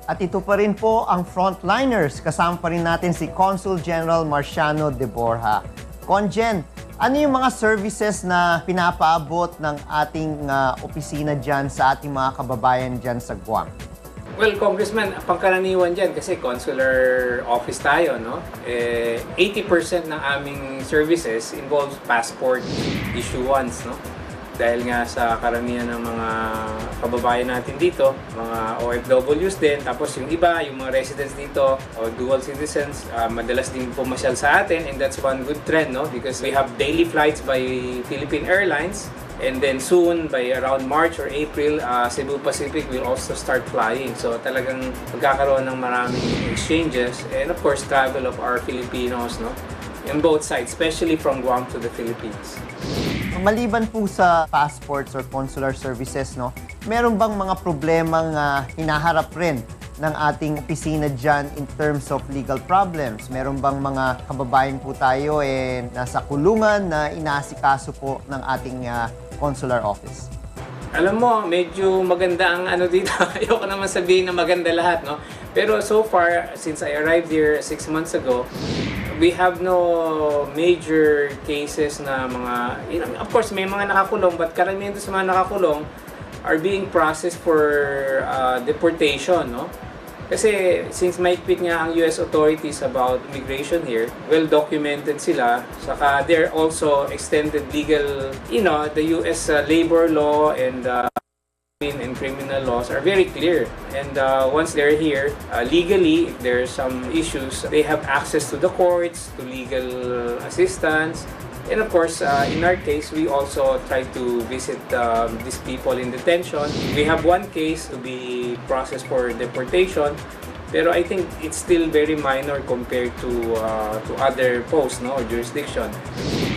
At ito pa rin po ang Frontliners. Kasama pa rin natin si Consul General Marciano De Borja. Congen, ano yung mga services na pinapaabot ng ating opisina dyan sa ating mga kababayan dyan sa Guam? Well, Congressman, pangkaraniwan dyan kasi consular office tayo, no? 80% ng aming services involves passport issuance, no? Dahil nga sa karamihan ng mga kababayan natin dito, mga OFWs din, tapos yung iba, yung mga residents dito, o dual citizens, madalas din pumasyal sa atin, and that's one good trend, no? Because we have daily flights by Philippine Airlines, and then soon, by around March or April, Cebu Pacific will also start flying. So talagang magkakaroon ng maraming exchanges, and of course, travel of our Filipinos, no? On both sides, especially from Guam to the Philippines. Maliban po sa passports or consular services, no, meron bang mga problemang hinaharap rin ng ating opisina dyan in terms of legal problems? Meron bang mga kababayan po tayo nasa kulungan na inaasikaso po ng ating consular office? Alam mo, medyo maganda ang ano dito. Ayoko naman sabihin na maganda lahat, no? Pero so far, since I arrived here 6 months ago, we have no major cases na mga, of course, may mga nakakulong, but karamihan sa mga nakakulong are being processed for deportation, no? Kasi since maigpit nga ang US authorities about immigration here, well documented sila, saka they're also extended legal, the US labor law and criminal laws are very clear, and once they're here legally, if there are some issues, they have access to the courts, to legal assistance, and of course in our case we also try to visit these people in detention. We have one case to be processed for deportation, pero I think it's still very minor compared to other posts, no, or jurisdiction.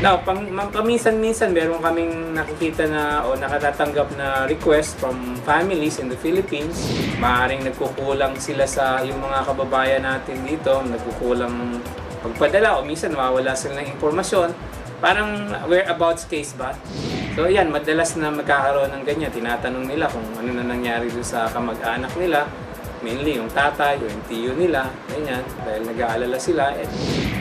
Now, paminsan-minsan meron kaming nakikita na o nakatatanggap na request from families in the Philippines. Maaaring nagkukulang sila sa yung mga kababayan natin dito, nagkukulang pagpadala o minsan mawawala sila ng impormasyon. Parang whereabouts case ba? So yan, madalas na magkakaroon ng ganyan. Tinatanong nila kung ano na nangyari doon sa kamag-anak nila. Mainly yung tatay o yung tiyo nila, ganyan, dahil nag-aalala sila.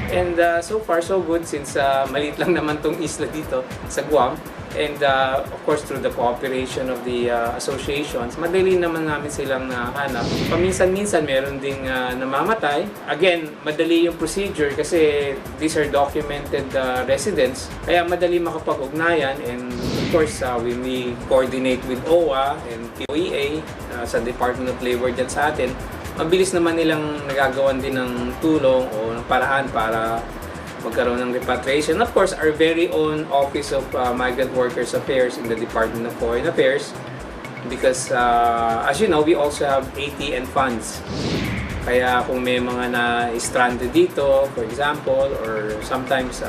And so far, so good since maliit lang naman tong isla dito sa Guam. And of course, through the cooperation of the associations, madali naman namin silang nahanap. Paminsan-minsan, meron ding namamatay. Again, madali yung procedure kasi these are documented residents. Kaya madali makapag-ugnayan. And of course, when we coordinate with OWA and POEA sa Department of Labor dyan sa atin, mabilis naman nilang nagagawan din ng tulong o ng paraan para magkaroon ng repatriation. Of course, our very own Office of Migrant Workers Affairs in the Department of Foreign Affairs, because as you know, we also have ATN funds. Kaya kung may mga na-stranded dito, for example, or sometimes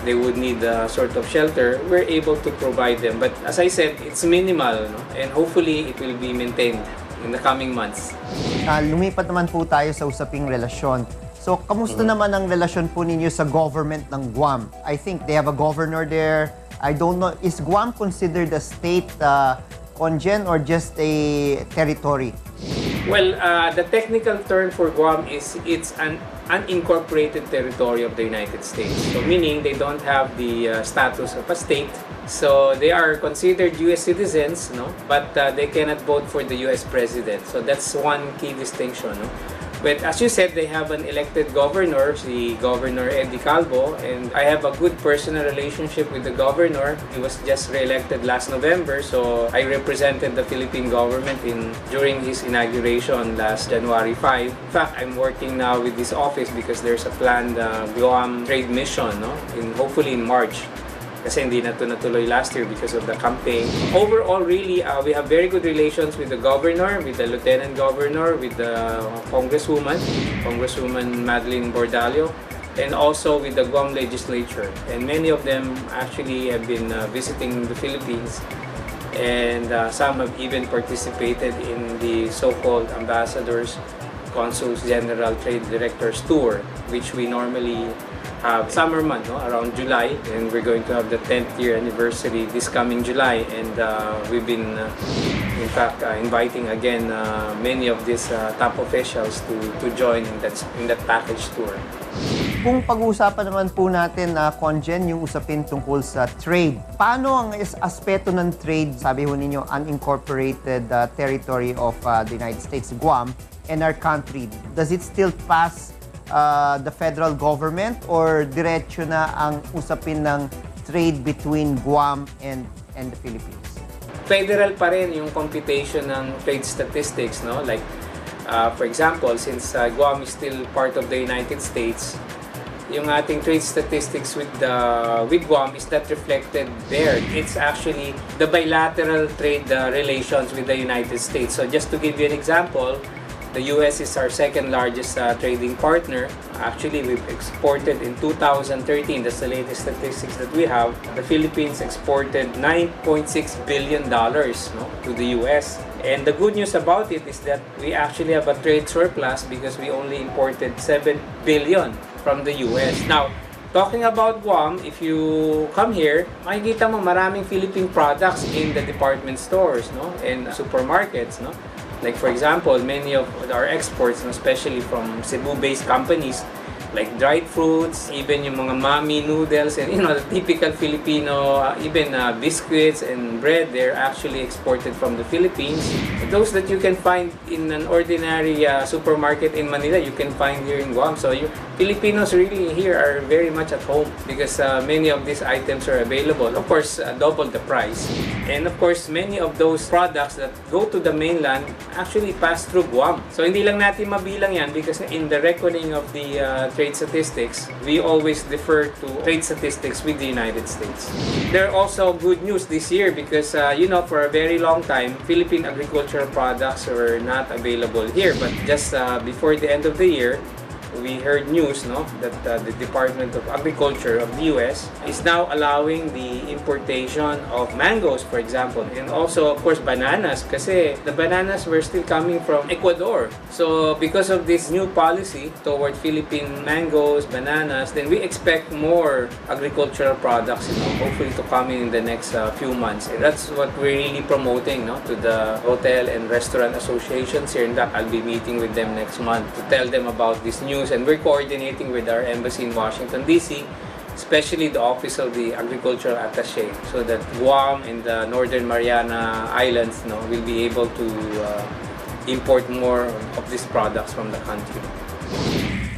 they would need a sort of shelter, we're able to provide them. But as I said, it's minimal, no? And hopefully it will be maintained in the coming months. Lumipat naman po tayo sa usaping relasyon. So, kamusta naman ang relasyon po ninyo sa government ng Guam? I think they have a governor there. I don't know, is Guam considered a state, Congen, or just a territory? Well, the technical term for Guam is it's an unincorporated territory of the United States. So meaning they don't have the status of a state. So they are considered U.S. citizens, no? But they cannot vote for the U.S. president. So that's one key distinction, no? But as you said, they have an elected governor, si Governor Eddie Calvo, and I have a good personal relationship with the governor. He was just re-elected last November, so I represented the Philippine government during his inauguration last January 5. In fact, I'm working now with this office because there's a planned Guam trade mission, no? Hopefully in March. Kasi hindi na ito natuloy last year because of the campaign. Overall, really, we have very good relations with the governor, with the lieutenant governor, with the Congresswoman Madeline Bordallo, and also with the Guam legislature. And many of them actually have been visiting the Philippines, and some have even participated in the so-called ambassadors, Consul General Trade Directors Tour, which we normally have summer month, no? Around July, and we're going to have the 10th year anniversary this coming July, and we've been in fact inviting again many of these top officials to join in that package tour. Kung pag-uusapan naman po natin, Conjen, yung usapin tungkol sa trade. Paano ang aspeto ng trade, sabi ho ninyo, unincorporated territory of the United States, Guam, and our country? Does it still pass the federal government or diretso na ang usapin ng trade between Guam and the Philippines? Federal pa rin yung computation ng trade statistics, no? Like, for example, since Guam is still part of the United States, yung ating trade statistics with Guam is not reflected there. It's actually the bilateral trade relations with the United States. So just to give you an example, the US is our second largest trading partner. Actually, we've exported in 2013, that's the latest statistics that we have. The Philippines exported $9.6 billion to the US. And the good news about it is that we actually have a trade surplus because we only imported $7 billion from the US. Now, talking about Guam, if you come here, makikita mo maraming Philippine products in the department stores, no, and supermarkets, no. Like for example, many of our exports, especially from Cebu-based companies, like dried fruits, even yung mga mami noodles, and the typical Filipino, even biscuits and bread, they're actually exported from the Philippines. Those that you can find in an ordinary supermarket in Manila, you can find here in Guam. So Filipinos really here are very much at home because many of these items are available. Of course, double the price. And of course, many of those products that go to the mainland actually pass through Guam. So hindi lang natin mabilang yan because in the reckoning of the trade statistics, we always defer to trade statistics with the United States. There are also good news this year because, for a very long time, Philippine agricultural products were not available here. But just before the end of the year, we heard news, that the Department of Agriculture of the US is now allowing the importation of mangoes, for example, and also, of course, bananas, kasi the bananas were still coming from Ecuador. So, because of this new policy toward Philippine mangoes, bananas, then we expect more agricultural products, hopefully to come in the next few months. And that's what we're really promoting, to the hotel and restaurant associations here. In fact, I'll be meeting with them next month to tell them about this news. And we're coordinating with our embassy in Washington, D.C., especially the Office of the Agricultural Attaché, so that Guam and the Northern Mariana Islands will be able to import more of these products from the country.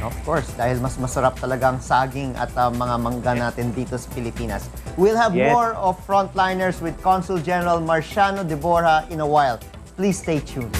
Of course, dahil mas masarap talagang saging at mga mangga natin dito sa Pilipinas. We'll have more of Frontliners with Consul General Marciano De Borja in a while. Please stay tuned.